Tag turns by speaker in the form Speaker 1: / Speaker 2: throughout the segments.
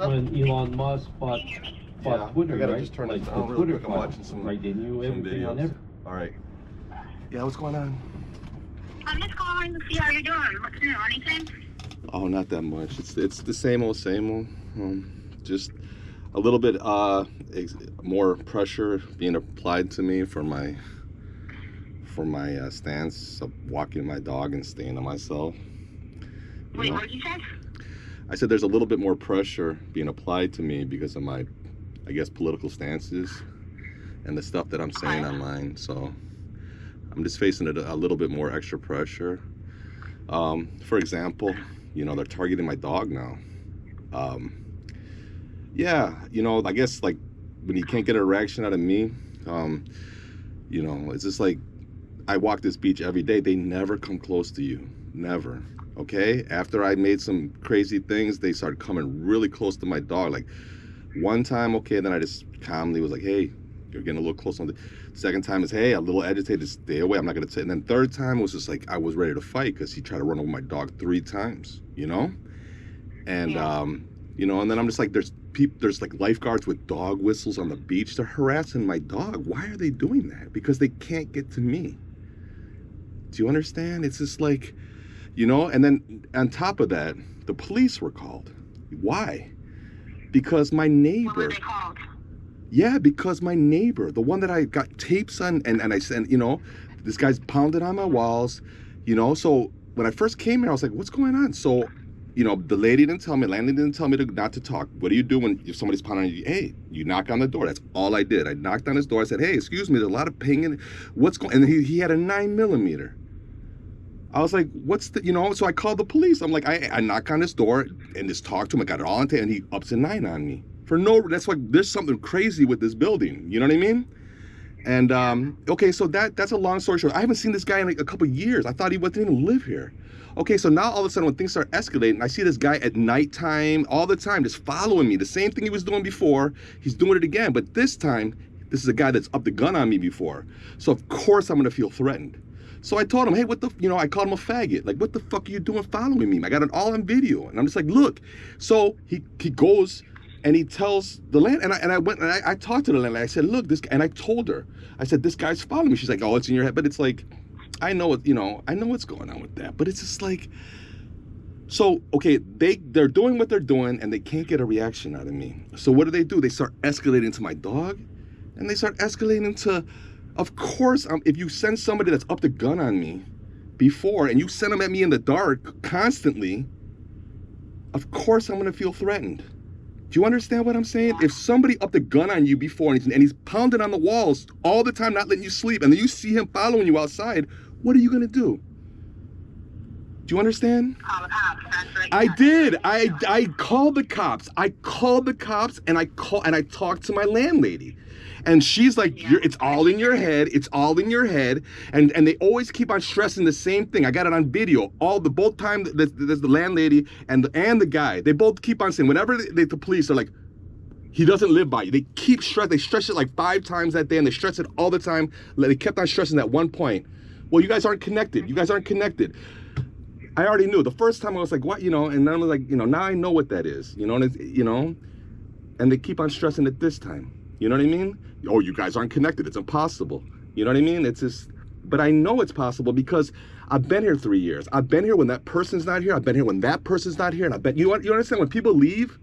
Speaker 1: when Elon Musk bought Twitter,
Speaker 2: I gotta
Speaker 1: right?
Speaker 2: just turn
Speaker 1: like
Speaker 2: this
Speaker 1: the
Speaker 2: down real
Speaker 1: Twitter
Speaker 2: quick. I'm
Speaker 1: file,
Speaker 2: watching some,
Speaker 1: right? They knew
Speaker 2: some
Speaker 1: everything on
Speaker 2: videos.
Speaker 1: everything.
Speaker 2: All right. Yeah, what's going on?
Speaker 3: I'm just calling to see how you're doing. What's new? Anything?
Speaker 2: Oh, not that much. It's the same old, same old. Just a little bit more pressure being applied to me for my stance of walking my dog and staying to myself.
Speaker 3: Wait, what did you say?
Speaker 2: I said there's a little bit more pressure being applied to me because of my, I guess, political stances and the stuff that I'm saying online. So I'm just facing a little bit more extra pressure. For example, you know, they're targeting my dog now. Yeah, you know, I guess like when you can't get a reaction out of me, you know, it's just like I walk this beach every day. They never come close to you, never. Okay, after I made some crazy things, they started coming really close to my dog. Like one time, okay, then I just calmly was like, hey, you're getting a little close on the second time is, hey, a little agitated, stay away, I'm not gonna say. And then third time was just like I was ready to fight because he tried to run over my dog 3 times, you know. And you know, and then I'm just like, there's like lifeguards with dog whistles on the beach. They're harassing my dog. Why are they doing that? Because they can't get to me. Do you understand? It's just like, you know. And then on top of that, the police were called. Why? Because my neighbor.
Speaker 3: What were they called?
Speaker 2: Yeah, because my neighbor, the one that I got tapes on, and I sent, you know, this guy's pounded on my walls, you know. So when I first came here, I was like, what's going on? So, you know, the lady didn't tell me, landlady didn't tell me not to talk. What do you do when if somebody's pounding on you? Hey, you knock on the door. That's all I did. I knocked on his door. I said, hey, excuse me, there's a lot of pinging. What's going? And he had a 9mm. I was like, what's the, you know? So I called the police. I'm like, I knock on his door and just talk to him. I got it all on tape, and he ups a 9 on me. For no, that's like there's something crazy with this building. You know what I mean? And okay, so that's a long story short. I haven't seen this guy in like a couple of years. I thought he didn't even live here. Okay, so now all of a sudden when things start escalating, I see this guy at nighttime all the time just following me. The same thing he was doing before, he's doing it again. But this time, this is a guy that's upped the gun on me before. So of course I'm gonna feel threatened. So I told him, hey, you know, I called him a faggot. Like, what the fuck are you doing following me? I got it all on video. And I'm just like, look. So he goes and he tells the land, and I went and I talked to the landlady. I said, look, this guy, and I told her, I said, this guy's following me. She's like, oh, it's in your head. But it's like, I know it, you know, I know what's going on with that. But it's just like, so, okay, they're doing what they're doing and they can't get a reaction out of me. So what do? They start escalating to my dog, and they start escalating to, of course, if you send somebody that's upped the gun on me before and you send them at me in the dark constantly, of course I'm gonna feel threatened. Do you understand what I'm saying? If somebody upped the gun on you before and he's pounding on the walls all the time, not letting you sleep, and then you see him following you outside, what are you gonna do? Do you understand?
Speaker 3: Call the cops. That's right.
Speaker 2: I did. I called the cops. I called the cops, and I talked to my landlady. And she's like, it's all in your head. It's all in your head. And they always keep on stressing the same thing. I got it on video. Both times there's the landlady and the guy. They both keep on saying, whenever the police are like, he doesn't live by you. They keep stress. They stress it like 5 times that day, and they stress it all the time. They kept on stressing that one point. Well, you guys aren't connected. You guys aren't connected. I already knew. The first time I was like, what, you know, and then I was like, you know, now I know what that is, you know, and you know, and they keep on stressing it this time. You know what I mean? Oh, you guys aren't connected. It's impossible. You know what I mean? It's just, but I know it's possible because I've been here 3 years. I've been here when that person's not here. I've been here when that person's not here. And I bet you understand when people leave,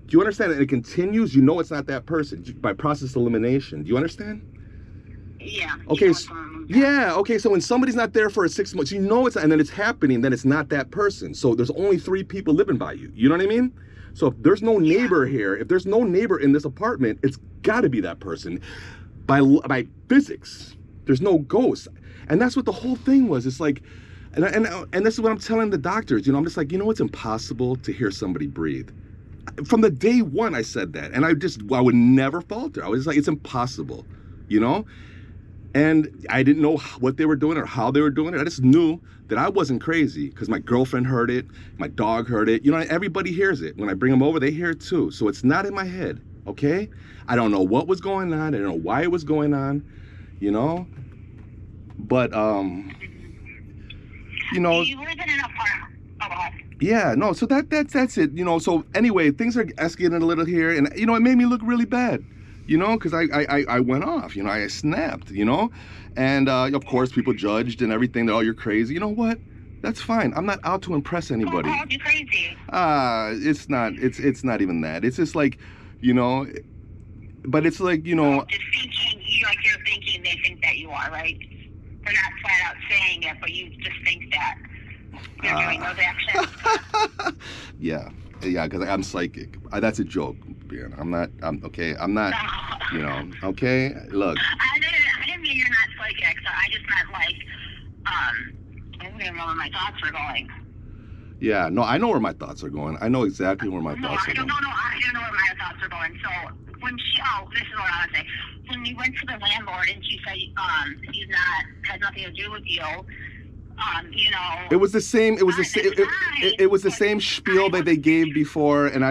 Speaker 2: do you understand that it continues? You know it's not that person by process elimination. Do you understand?
Speaker 3: Yeah.
Speaker 2: Okay. Yeah. Okay. So when somebody's not there for 6 months, you know it's, and then it's happening, then it's not that person. So there's only 3 people living by you. You know what I mean? So if there's no neighbor here, if there's no neighbor in this apartment, it's got to be that person. By physics, there's no ghost, and that's what the whole thing was. It's like, and this is what I'm telling the doctors. You know, I'm just like, you know, it's impossible to hear somebody breathe. From the day one, I said that, and I would never falter. I was like, it's impossible, you know. And I didn't know what they were doing or how they were doing it. I just knew that I wasn't crazy because my girlfriend heard it, my dog heard it. You know, everybody hears it. When I bring them over, they hear it too. So it's not in my head, okay? I don't know what was going on. I don't know why it was going on, you know? But, you know.
Speaker 3: You live in an apartment. Oh,
Speaker 2: Yeah, no, so that's it, you know. So anyway, things are escalating a little here, and you know, it made me look really bad, you know, because I went off, you know, I snapped, you know, and of course people judged and everything. They're, oh, you're crazy. You know what? That's fine. I'm not out to impress
Speaker 3: Who
Speaker 2: anybody.
Speaker 3: called you crazy?
Speaker 2: It's not. It's not even that. It's just like, you know, but it's like, you know.
Speaker 3: Just thinking, you're thinking they think that you are, right? They're not flat out saying it, but you just think that you're doing those actions.
Speaker 2: Yeah, because I'm psychic. That's a joke, Brianna. I'm okay. I'm not.
Speaker 3: No.
Speaker 2: You know. Okay. Look.
Speaker 3: I didn't mean you're not psychic. So I just meant like, I don't even know where my thoughts were going.
Speaker 2: Yeah. No, I know where my thoughts are going. I know exactly where my thoughts are going.
Speaker 3: No, I don't know where my thoughts are going. So when this is what I want to say. When you went to the landlord and she said, has nothing to do with you. You know,
Speaker 2: it was the same. It was the same. It was the same spiel that they gave before, and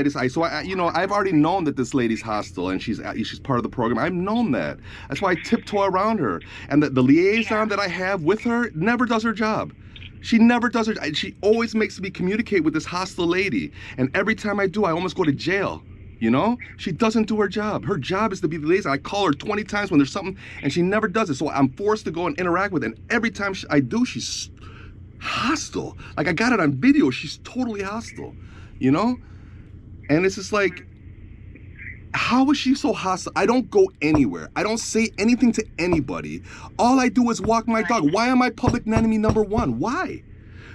Speaker 2: you know, I've already known that this lady's hostile and she's part of the program. I've known that. That's why I tiptoe around her. And the liaison that I have with her never does her job. She never does her. She always makes me communicate with this hostile lady, and every time I do, I almost go to jail. You know, she doesn't do her job. Her job is to be the liaison. I call her 20 times when there's something, and she never does it. So I'm forced to go and interact with her. And every time I do, she's hostile. Like, I got it on video. She's totally hostile, you know? And it's just like, how is she so hostile? I don't go anywhere. I don't say anything to anybody. All I do is walk my dog. Why am I public enemy number one? Why?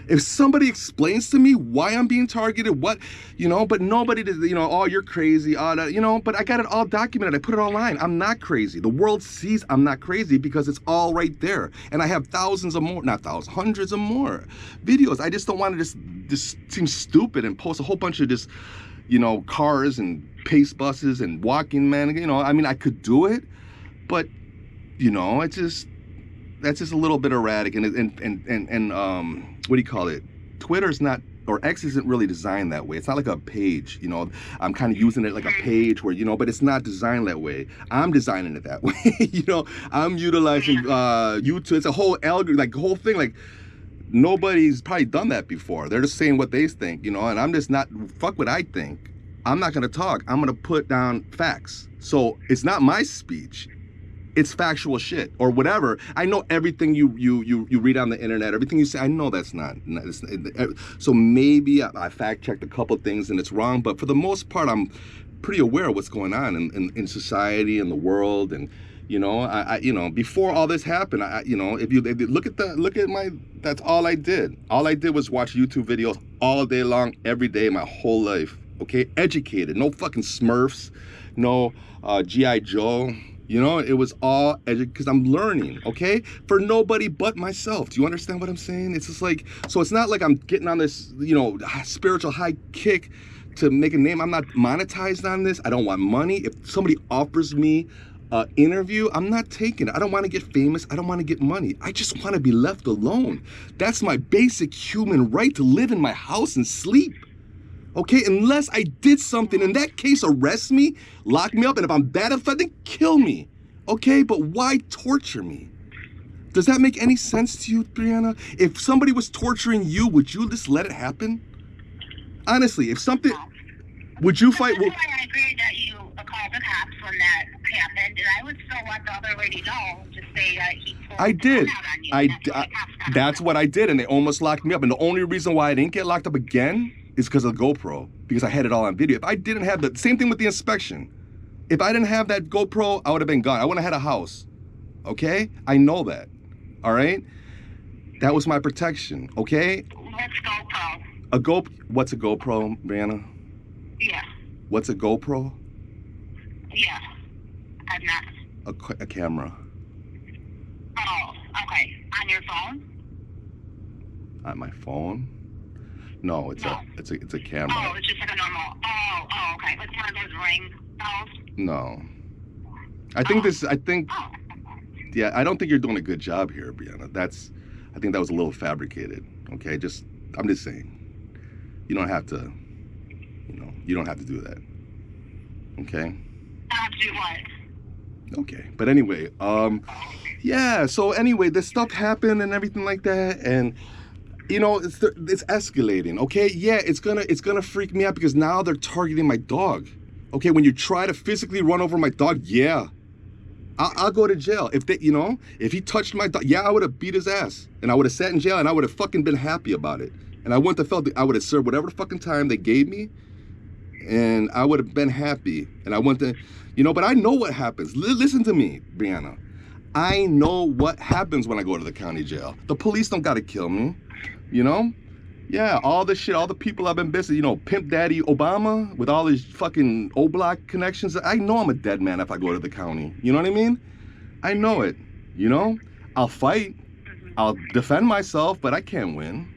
Speaker 2: If somebody explains to me why I'm being targeted, what, you know, but nobody did, you know, oh, you're crazy, you know, but I got it all documented. I put it online. I'm not crazy. The world sees I'm not crazy because it's all right there. And I have thousands of more, not thousands, hundreds of more videos. I just don't want to just seem stupid and post a whole bunch of just, you know, cars and pace buses and walking men, you know. I mean, I could do it, but, you know, that's just a little bit erratic. And what do you call it? Twitter's not, or X isn't really designed that way. It's not like a page, you know. I'm kind of using it like a page where, you know, but it's not designed that way. I'm designing it that way, you know. I'm utilizing YouTube. It's a whole algorithm, like the whole thing. Like, nobody's probably done that before. They're just saying what they think, you know. And I'm just not, fuck what I think. I'm not gonna talk. I'm gonna put down facts. So it's not my speech. It's factual shit or whatever. I know everything you read on the internet, everything you say. I know that's not. So maybe I fact checked a couple things and it's wrong, but for the most part, I'm pretty aware of what's going on in society and the world. And you know, I you know, before all this happened, you know, if you look at my, that's all I did. All I did was watch YouTube videos all day long, every day, my whole life. Okay, educated. No fucking Smurfs, no G.I. Joe. You know, it was all because I'm learning, okay? For nobody but myself. Do you understand what I'm saying? It's just like, so it's not like I'm getting on this, you know, spiritual high kick to make a name. I'm not monetized on this. I don't want money. If somebody offers me an interview, I'm not taking it. I don't want to get famous. I don't want to get money. I just want to be left alone. That's my basic human right, to live in my house and sleep. Okay, unless I did something, in that case, arrest me, lock me up, and if I'm bad at something, kill me. Okay, but why torture me? Does that make any sense to you, Brianna? If somebody was torturing you, would you just let it happen? Honestly, if something, would you fight?
Speaker 3: That's why I agree that you called the cops when that happened, and I would still let the other lady know, just say that he pulled
Speaker 2: I did.
Speaker 3: out on you.
Speaker 2: That's what I did, and they almost locked me up. And the only reason why I didn't get locked up again is because of the GoPro, because I had it all on video. If I didn't have the same thing with the inspection, if I didn't have that GoPro, I would have been gone. I wouldn't have had a house. Okay? I know that. All right? That was my protection. Okay?
Speaker 3: What's GoPro?
Speaker 2: What's a GoPro, Brianna?
Speaker 3: Yeah.
Speaker 2: What's a GoPro?
Speaker 3: Yeah. I'm not.
Speaker 2: A camera.
Speaker 3: Oh, okay. On your phone?
Speaker 2: On my phone? No, it's a camera.
Speaker 3: Oh, it's just like a normal. Oh, okay. It's one of those ring bells.
Speaker 2: No. I think yeah, I don't think you're doing a good job here, Brianna. I think that was a little fabricated. Okay, I'm just saying. You don't have to, you don't have to do that. Okay?
Speaker 3: I have to do what?
Speaker 2: Okay. But anyway, yeah, so anyway, this stuff happened and everything like that, and you know, it's escalating. Okay, yeah, it's gonna freak me out because now they're targeting my dog. Okay, when you try to physically run over my dog, yeah, I'll go to jail. If they, you know, if he touched my dog, yeah, I would have beat his ass and I would have sat in jail and I would have fucking been happy about it. And I wouldn't have felt, I would have served whatever the fucking time they gave me, and I would have been happy. And I went to, you know, but I know what happens. Listen to me, Brianna. I know what happens when I go to the county jail. The police don't gotta kill me, you know? Yeah, all this shit, all the people I've been busy, you know, Pimp Daddy Obama with all his fucking O-Block connections. I know I'm a dead man if I go to the county. You know what I mean? I know it, you know? I'll fight, I'll defend myself, but I can't win,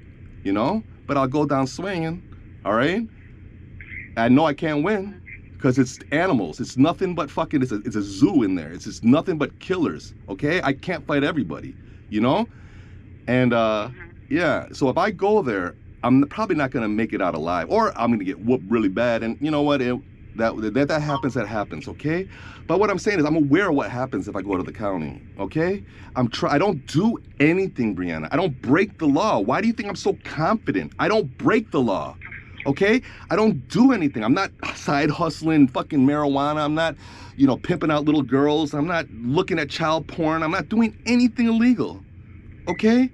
Speaker 2: you know? But I'll go down swinging, all right? I know I can't win because it's animals. It's nothing but fucking, it's a zoo in there. It's just nothing but killers, okay? I can't fight everybody, you know? And, yeah, so if I go there, I'm probably not gonna make it out alive, or I'm gonna get whooped really bad. And you know what? That happens, that happens, okay? But what I'm saying is I'm aware of what happens if I go to the county, okay? I don't do anything, Brianna. I don't break the law. Why do you think I'm so confident? I don't break the law, okay? I don't do anything. I'm not side hustling fucking marijuana. I'm not, you know, pimping out little girls. I'm not looking at child porn. I'm not doing anything illegal, okay?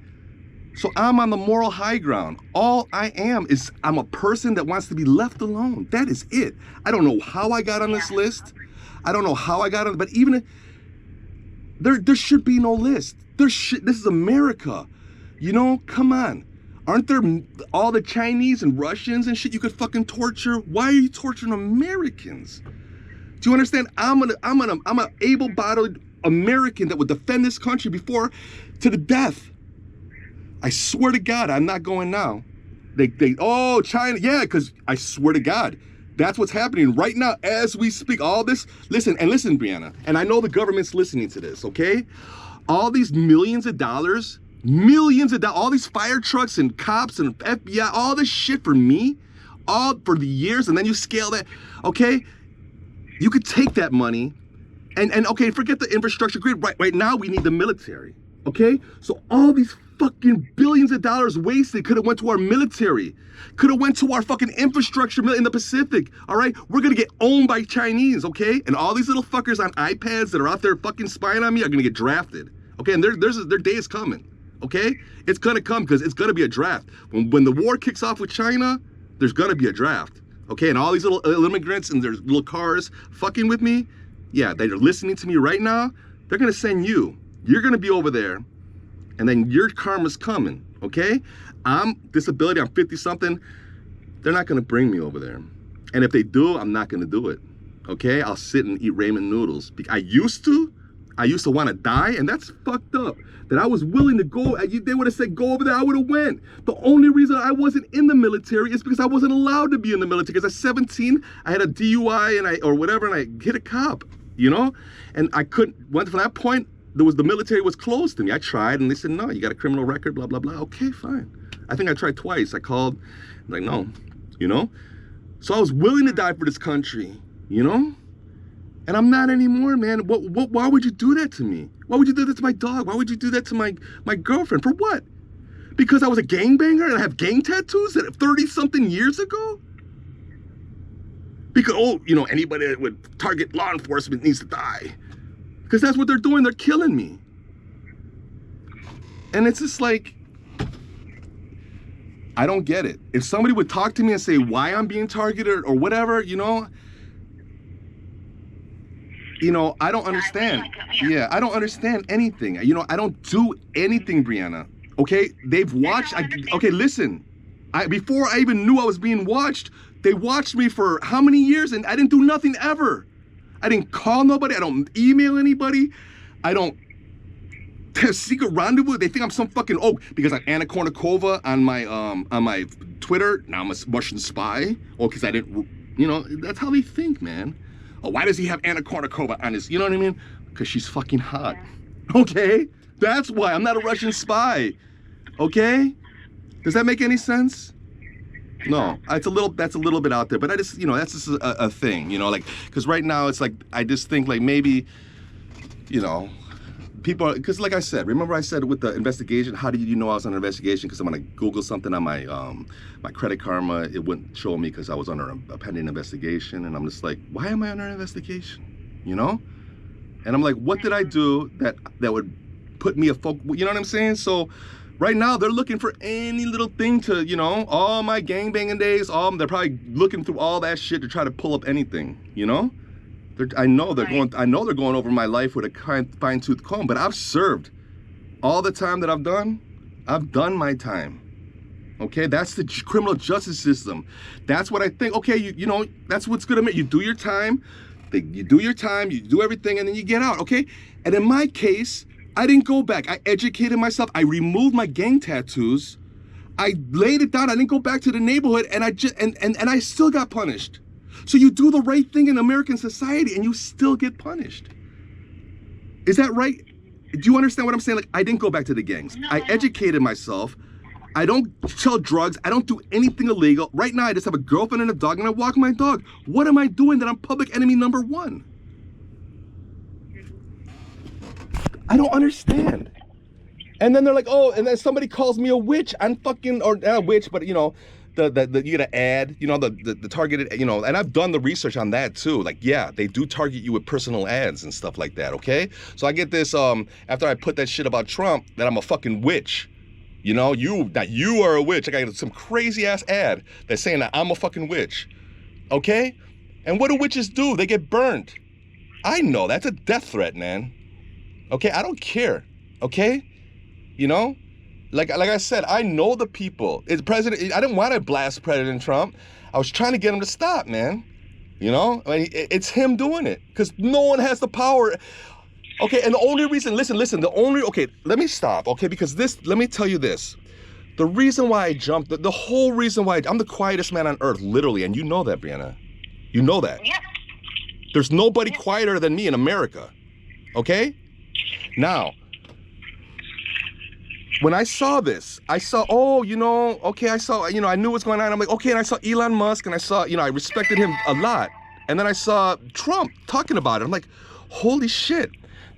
Speaker 2: So I'm on the moral high ground. All I am is I'm a person that wants to be left alone. That is it. I don't know how I got on this list. I don't know how I got on, but even there should be no list. This is America. You know, come on. Aren't there all the Chinese and Russians and shit you could fucking torture? Why are you torturing Americans? Do you understand? I'm an able-bodied American that would defend this country before to the death. I swear to God, I'm not going now. Oh, China, yeah, because I swear to God, that's what's happening right now as we speak. All this, listen, Brianna, and I know the government's listening to this, okay? All these millions of dollars, all these fire trucks and cops and FBI, all this shit for me, all for the years, and then you scale that, okay? You could take that money and okay, forget the infrastructure grid. Right now, we need the military, okay? So all these fucking billions of dollars wasted could have went to our military, could have went to our fucking infrastructure in the Pacific, all right? We're gonna get owned by Chinese, okay? And all these little fuckers on iPads that are out there fucking spying on me are gonna get drafted, okay? And their day is coming, okay? It's gonna come because it's gonna be a draft. When the war kicks off with China, there's gonna be a draft, okay? And all these little immigrants and their little cars fucking with me, yeah, they're listening to me right now, they're gonna send you. You're gonna be over there, and then your karma's coming, okay? I'm disability, I'm 50 something. They're not gonna bring me over there. And if they do, I'm not gonna do it, okay? I'll sit and eat ramen noodles. I used to wanna die, and that's fucked up. That I was willing to go, they would have said go over there, I would have went. The only reason I wasn't in the military is because I wasn't allowed to be in the military. Because at 17, I had a DUI or whatever, and I hit a cop, you know? And I couldn't, from that point, the military was closed to me. I tried, and they said, no, you got a criminal record, blah, blah, blah. Okay, fine. I think I tried twice. I called, like, no, you know? So I was willing to die for this country, you know? And I'm not anymore, man. Why would you do that to me? Why would you do that to my dog? Why would you do that to my girlfriend? For what? Because I was a gangbanger and I have gang tattoos that 30-something years ago? Because, oh, you know, anybody that would target law enforcement needs to die. Because that's what they're doing. They're killing me. And it's just like, I don't get it. If somebody would talk to me and say why I'm being targeted or whatever, you know, I don't understand. Yeah, I don't understand anything. You know, I don't do anything, Brianna. Okay, they've watched. Okay, listen. Before I even knew I was being watched, they watched me for how many years, and I didn't do nothing ever. I didn't call nobody. I don't email anybody. I don't have secret rendezvous. They think I'm some fucking because I'm Anna Kournikova on my Twitter. Now I'm a Russian spy. Oh, because I didn't. You know, that's how they think, man. Oh, why does he have Anna Kournikova on his? You know what I mean? Because she's fucking hot. Okay, that's why I'm not a Russian spy. Okay, does that make any sense? No, that's a little bit out there, but I just, that's just a thing, like, because right now it's like, I just think like maybe, people, because like I said, remember I said with the investigation, how did you know I was under investigation? Because I'm gonna Google something on my my Credit Karma, it wouldn't show me because I was under a pending investigation, and I'm just like, why am I under an investigation? You know? And I'm like, what did I do that would put me you know what I'm saying? So right now they're looking for any little thing to, you know, all my gangbanging days, they're probably looking through all that shit to try to pull up anything, you know? I know they're going over my life with a fine-tooth comb, but I've served all the time that I've done my time. Okay, that's the criminal justice system. That's what I think. Okay, you know, that's what's good to me. You do your time, you do everything, and then you get out, okay? And in my case, I didn't go back. I educated myself. I removed my gang tattoos. I laid it down. I didn't go back to the neighborhood, and I still got punished. So you do the right thing in American society and you still get punished. Is that right? Do you understand what I'm saying? Like, I didn't go back to the gangs.
Speaker 3: No,
Speaker 2: I educated myself. I don't sell drugs. I don't do anything illegal. Right now, I just have a girlfriend and a dog, and I walk my dog. What am I doing that I'm public enemy number one? I don't understand. And then they're like, oh, and then somebody calls me a witch. I'm fucking, or not a witch, but you know, you get an ad, you know, the targeted, you know, and I've done the research on that too. Like, yeah, they do target you with personal ads and stuff like that, okay? So I get this, after I put that shit about Trump, that I'm a fucking witch. You know, that you are a witch. I got some crazy ass ad that's saying that I'm a fucking witch, okay? And what do witches do? They get burned. I know, that's a death threat, man. Okay, I don't care, okay? You know? Like I said, I know the people. I didn't want to blast President Trump. I was trying to get him to stop, man. You know? I mean, it's him doing it. Because no one has the power. Okay, and the only reason, listen, okay, let me stop, okay? Because let me tell you this. The reason why I jumped, the whole reason why, I'm the quietest man on earth, literally, and you know that, Brianna. You know that.
Speaker 3: Yeah.
Speaker 2: There's nobody quieter than me in America, okay? Now, when I saw this, I saw, oh, you know, okay, I saw, you know, I knew what's going on. I'm like, okay, and I saw Elon Musk, and I saw, you know, I respected him a lot. And then I saw Trump talking about it. I'm like, holy shit,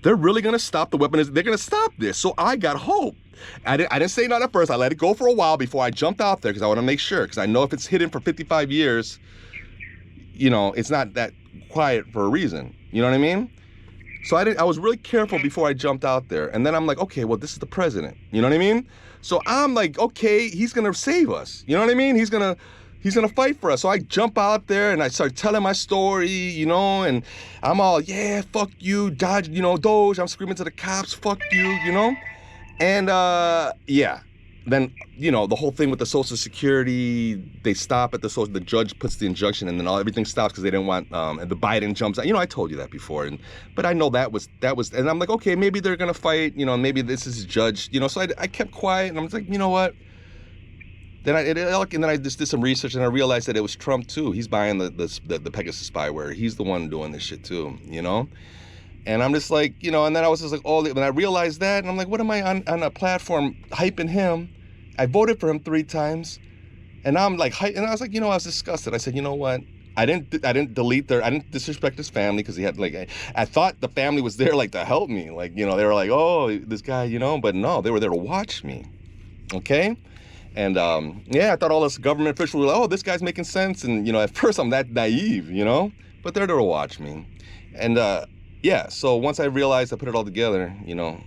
Speaker 2: they're really gonna stop the weapons. They're gonna stop this. So I got hope. I didn't say nothing at first. I let it go for a while before I jumped out there because I want to make sure. Because I know if it's hidden for 55 years, you know, it's not that quiet for a reason. You know what I mean? So I was really careful before I jumped out there. And then I'm like, okay, well, this is the president. You know what I mean? So I'm like, okay, he's gonna save us. You know what I mean? He's gonna fight for us. So I jump out there and I start telling my story, you know, and I'm all, yeah, fuck you, Dodge, you know, Doge. I'm screaming to the cops, fuck you, you know? And yeah. Then, you know, the whole thing with the Social Security, they stop at the judge puts the injunction, and then everything stops because they didn't want, and the Biden jumps out. You know, I told you that before, but I know that was, and I'm like, okay, maybe they're gonna fight, you know, maybe this is judged, you know. So I kept quiet, and I was like, you know what? Then I just did some research, and I realized that it was Trump too. He's buying the Pegasus spyware. He's the one doing this shit too, you know. And I'm just like, you know, and then I was just like, oh, when I realized that, and I'm like, what am I on a platform hyping him? I voted for him 3 times, and I'm like, and I was like, you know, I was disgusted. I said, you know what? I didn't disrespect his family because he had like, I thought the family was there like to help me, like, you know, they were like, oh, this guy, you know, but no, they were there to watch me, okay? And yeah, I thought all this government officials were like, oh, this guy's making sense, and you know, at first I'm that naive, you know, but they're there to watch me, and yeah. So once I realized, I put it all together, you know,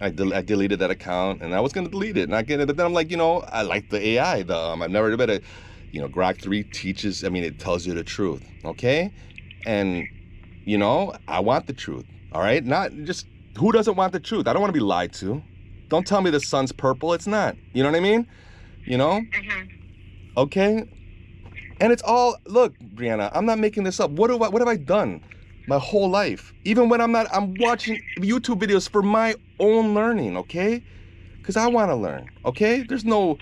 Speaker 2: I deleted that account, and I was gonna delete it, but then I'm like, you know, I like the AI. I've never read it. You know, Grok 3 teaches. I mean, it tells you the truth, okay? And you know, I want the truth. All right, not just who doesn't want the truth. I don't want to be lied to. Don't tell me the sun's purple. It's not. You know what I mean? You know? Mm-hmm. Okay. And it's all. Look, Brianna, I'm not making this up. What have I done? My whole life, even when I'm watching YouTube videos for my own learning, okay? Because I want to learn, okay? There's no,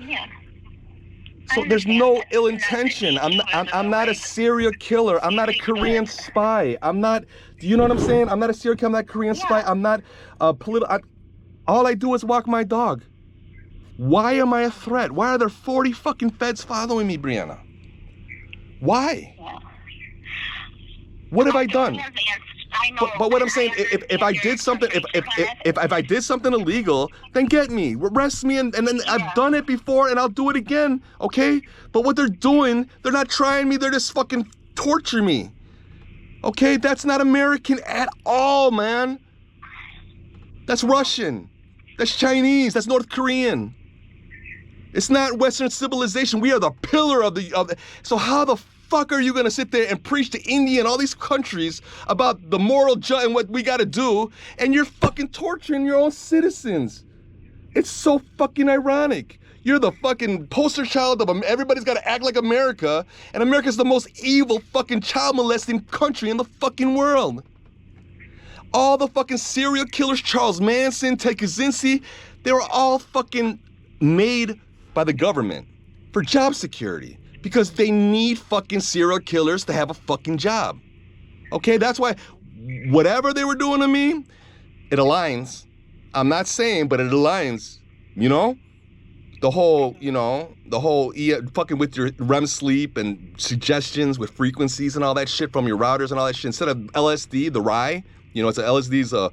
Speaker 2: there's no ill intention. I'm not a serial killer. I'm not a Korean spy. I'm not. Do you know what I'm saying? I'm not a serial killer. I'm not a Korean spy. I'm not a political. All I do is walk my dog. Why am I a threat? Why are there 40 fucking feds following me, Brianna? Why? What have I done?
Speaker 3: I know.
Speaker 2: But what I'm saying, if I did something, if I did something illegal, then get me, arrest me, and then I've done it before, and I'll do it again, okay? But what they're doing, they're not trying me, they're just fucking torture me, okay? That's not American at all, man. That's Russian, that's Chinese, that's North Korean. It's not Western civilization. We are the pillar of the. So how the fuck are you gonna sit there and preach to India and all these countries about the moral and what we gotta do, and you're fucking torturing your own citizens? It's so fucking ironic. You're the fucking poster child of everybody's gotta act like America, and America's the most evil fucking child molesting country in the fucking world. All the fucking serial killers, Charles Manson, Ted Kaczynski, they were all fucking made by the government for job security, because they need fucking serial killers to have a fucking job. Okay, that's why whatever they were doing to me, it aligns. I'm not saying, but it aligns, you know? The whole fucking with your REM sleep and suggestions with frequencies and all that shit from your routers and all that shit. Instead of LSD, the rye, you know, it's LSD's a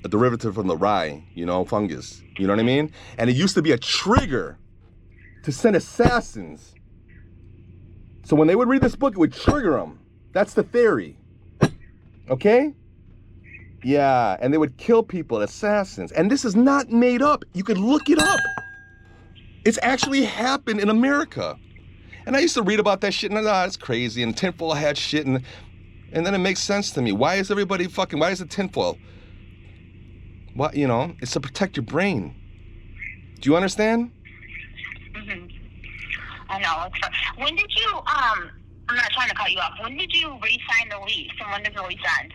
Speaker 2: derivative from the rye, you know, fungus. You know what I mean? And it used to be a trigger to send assassins. So when they would read this book, it would trigger them. That's the theory. Okay? Yeah, and they would kill people, assassins. And this is not made up. You could look it up. It's actually happened in America. And I used to read about that shit, and it's crazy, and tinfoil hat shit, and then it makes sense to me. Why is everybody fucking, why is it tinfoil? What, you know, it's to protect your brain. Do you understand?
Speaker 3: Mm-hmm. I know. When did you, I'm not trying to cut you off. When did you re-sign the lease, and when does the lease end?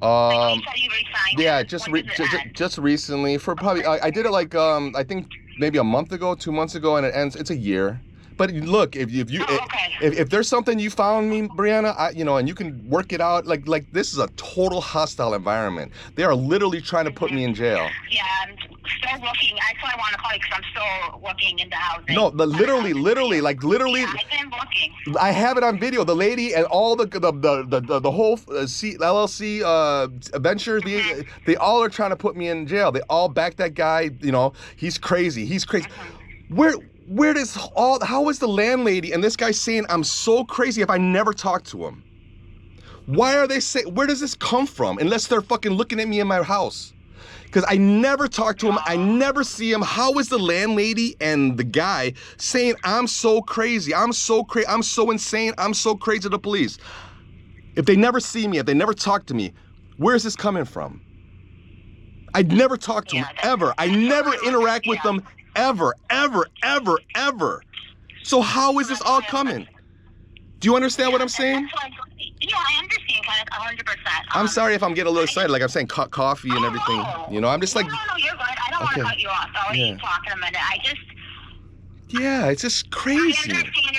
Speaker 3: You said you re-signed
Speaker 2: yeah,
Speaker 3: it.
Speaker 2: just recently, for probably, I did it like, I think maybe a month ago, 2 months ago, and it ends, it's a year. But look, if there's something you found me, Brianna, you know, and you can work it out, like this is a total hostile environment. They are literally trying to put me in jail.
Speaker 3: Yeah, I'm still looking. That's why I want to call you, because I'm still looking into housing.
Speaker 2: No, literally.
Speaker 3: Yeah, I've been looking.
Speaker 2: I have it on video. The lady and all the whole LLC venture, they all are trying to put me in jail. They all back that guy. You know, he's crazy. Where does how is the landlady and this guy saying I'm so crazy if I never talk to him? Why are they saying, where does this come from? Unless they're fucking looking at me in my house. Because I never talk to him, I never see him. How is the landlady and the guy saying I'm so crazy, I'm so insane, I'm so crazy to the police? If they never see me, if they never talk to me, where is this coming from? I'd never talk to them, ever. I never interact with them, ever. So how is this all coming? Do you understand what I'm saying?
Speaker 3: Yeah, I understand, kind of 100%.
Speaker 2: I'm sorry if I'm getting a little excited, like I'm saying coffee and everything.
Speaker 3: No.
Speaker 2: You know, I'm just like...
Speaker 3: No, you're good. I don't want to cut you off. I'll let you talk in a minute.
Speaker 2: Yeah, it's just crazy.
Speaker 3: I understand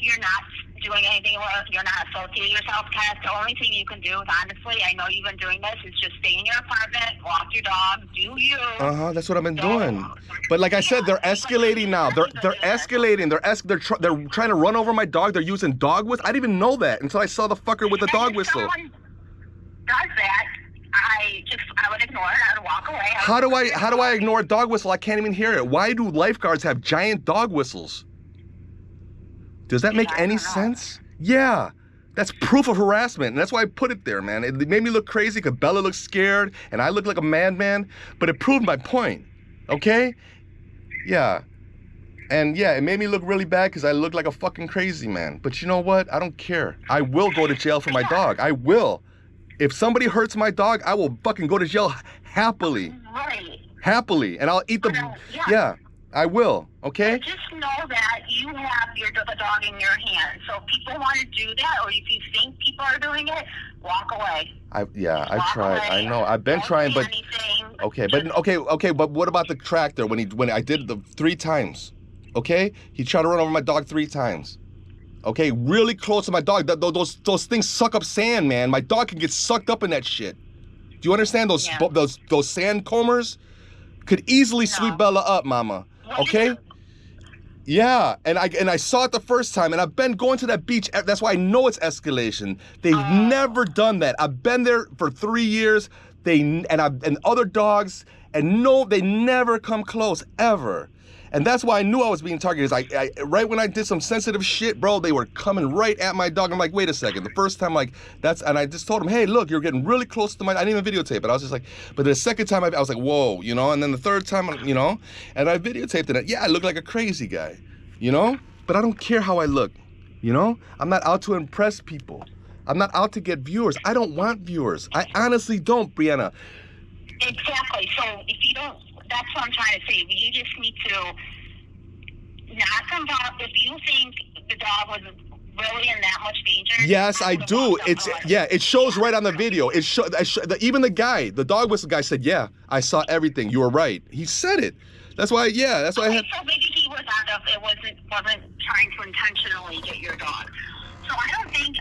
Speaker 3: you're not doing anything, you're not associating yourself, kind of. The only thing you can do is, honestly, I know you've been doing this, is just stay in your apartment, walk your dog, do you.
Speaker 2: That's what I've been doing. But like I said, they're escalating now. They're escalating. They're trying to run over my dog. They're using dog whistle. I didn't even know that until I saw the fucker with the dog whistle.
Speaker 3: If someone does that, I would ignore it. I would walk away.
Speaker 2: How do I ignore a dog whistle? I can't even hear it. Why do lifeguards have giant dog whistles? Does that make any sense? Yeah, that's proof of harassment, and that's why I put it there, man. It made me look crazy because Bella looked scared, and I looked like a madman, but it proved my point, okay? Yeah, and yeah, it made me look really bad because I looked like a fucking crazy man. But you know what? I don't care. I will go to jail for my dog. I will. If somebody hurts my dog, I will fucking go to jail happily.
Speaker 3: Right.
Speaker 2: Happily, and I'll eat the... Yeah. I will, okay?
Speaker 3: But just know that you have the dog in your hand. So if people want to do that, or if you think people are doing it, walk away. I've
Speaker 2: tried. I know. I've been trying, but okay, but what about the tractor when I did the 3 times? Okay? He tried to run over my dog 3 times. Okay, really close to my dog. Those things suck up sand, man. My dog can get sucked up in that shit. Do you understand? Those sand combers could easily sweep Bella up, mama. Okay? Yeah, and I saw it the first time, and I've been going to that beach. That's why I know it's escalation. They've never done that. I've been there for 3 years. And other dogs, and no, they never come close ever. And that's why I knew I was being targeted. I right when I did some sensitive shit, bro, they were coming right at my dog. I'm like, wait a second. The first time, like, and I just told him, hey, look, you're getting really close to I didn't even videotape it. I was just like, but the second time I was like, whoa, you know, and then the third time, you know, and I videotaped it. Yeah, I look like a crazy guy, you know, but I don't care how I look, you know. I'm not out to impress people. I'm not out to get viewers. I don't want viewers. I honestly don't, Brianna.
Speaker 3: Exactly. So if you don't, that's what I'm trying to say. You just need to not involve. If you think the dog was really in that much danger.
Speaker 2: Yes, I do. It shows right on the video. Even the dog whistle guy said, yeah, I saw everything. You were right. He said it. That's why, yeah, that's why I had.
Speaker 3: So maybe he was wasn't trying to intentionally get your dog. So I think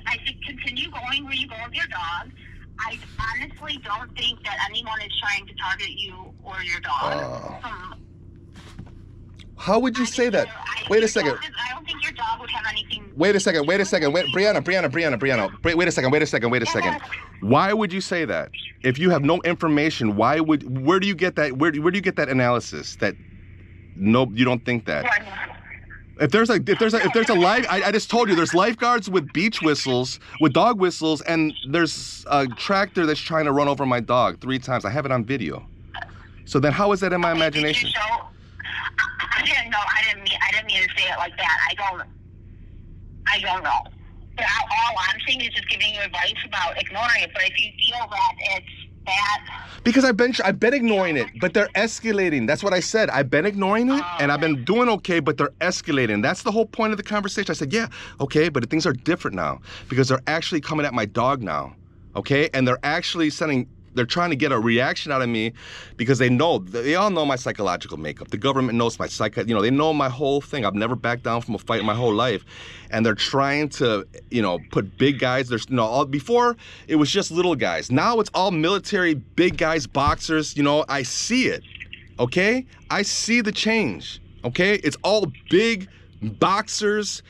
Speaker 3: continue going where you go with your dog. I honestly don't think that anyone is trying to target you or your dog.
Speaker 2: How would you say that? Wait a second.
Speaker 3: I don't think your dog would have anything.
Speaker 2: Wait a second. Brianna. Wait a second. Why would you say that? If you have no information, where do you get that? Where do you get that analysis that you don't think that? If there's a life, I just told you there's lifeguards with beach whistles, with dog whistles, and there's a tractor that's trying to run over my dog 3 times. I have it on video. So then how is that in my imagination?
Speaker 3: I didn't mean to say it like that. I don't know. But all I'm saying is just giving you advice about ignoring it. But if you feel that it's bad.
Speaker 2: Because I've been ignoring it, but they're escalating. That's what I said. I've been ignoring it, and I've been doing okay, but they're escalating. That's the whole point of the conversation. I said, yeah, okay, but things are different now because they're actually coming at my dog now, okay? And they're actually they're trying to get a reaction out of me because they all know my psychological makeup. The government knows my they know my whole thing. I've never backed down from a fight in my whole life. And they're trying to, put big guys. Before it was just little guys. Now it's all military, big guys, boxers. I see it, okay? I see the change, okay? It's all big boxers,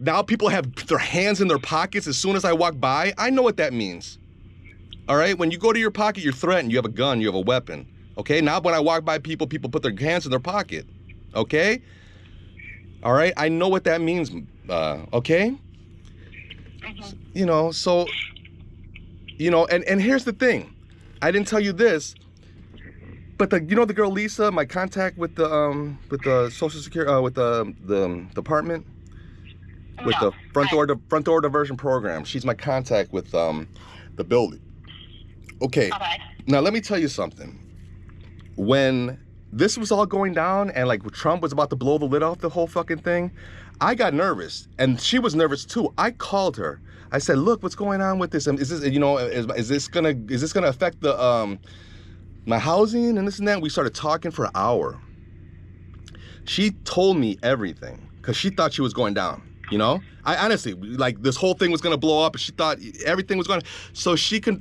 Speaker 2: now people have their hands in their pockets as soon as I walk by. I know what that means. All right, when you go to your pocket, you're threatened. You have a gun, you have a weapon. Okay, now when I walk by people put their hands in their pocket. Okay? All right, I know what that means. Okay? So, and here's the thing. I didn't tell you this, but the girl Lisa, my contact with the Social Security, with the department, with the front door diversion program. She's my contact with the building. Okay, now let me tell you something. When this was all going down and like Trump was about to blow the lid off the whole fucking thing, I got nervous and she was nervous too. I called her. I said, look, what's going on with this? Is this, is this gonna affect the my housing and this and that? We started talking for an hour. She told me everything because she thought she was going down. I honestly, like, this whole thing was going to blow up and she thought everything was going to, so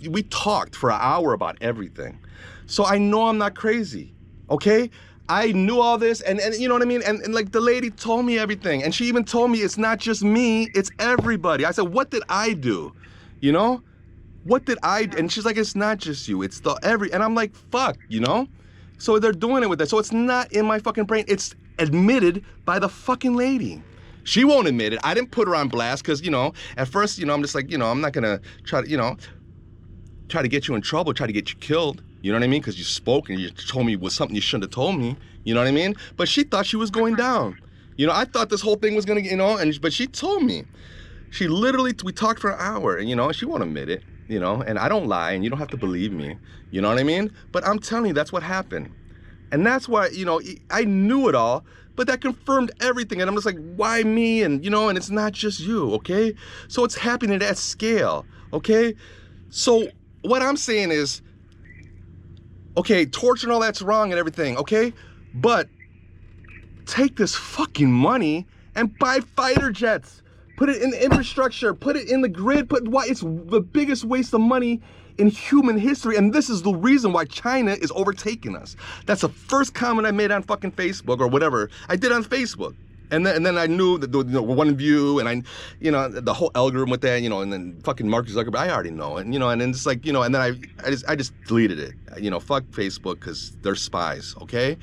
Speaker 2: we talked for an hour about everything. So I know I'm not crazy, okay? I knew all this and you know what I mean? And like the lady told me everything and she even told me it's not just me, it's everybody. I said, what did I do? What did I do? And she's like, it's not just you, it's and I'm like, fuck, So they're doing it with that. So it's not in my fucking brain, it's admitted by the fucking lady. She won't admit it. I didn't put her on blast because, at first, I'm just like, I'm not going to try to get you in trouble, try to get you killed. You know what I mean? Because you spoke and you told me was something you shouldn't have told me. You know what I mean? But she thought she was going down. I thought this whole thing was going to, but she told me. She literally, we talked for an hour and, she won't admit it, and I don't lie and you don't have to believe me. You know what I mean? But I'm telling you, that's what happened. And that's why, I knew it all. But that confirmed everything. And I'm just like, why me? And, and it's not just you, okay? So it's happening at that scale, okay? So what I'm saying is, okay, torture and all that's wrong and everything, okay? But take this fucking money and buy fighter jets. Put it in the infrastructure. Put it in the grid. It's the biggest waste of money in human history, and this is the reason why China is overtaking us. That's the first comment I made on fucking Facebook or whatever. I did on Facebook, And then I knew that one view, and I, the whole algorithm with that, and then fucking Mark Zuckerberg, I already know it, and then it's like, and then I just deleted it. Fuck Facebook because they're spies, okay?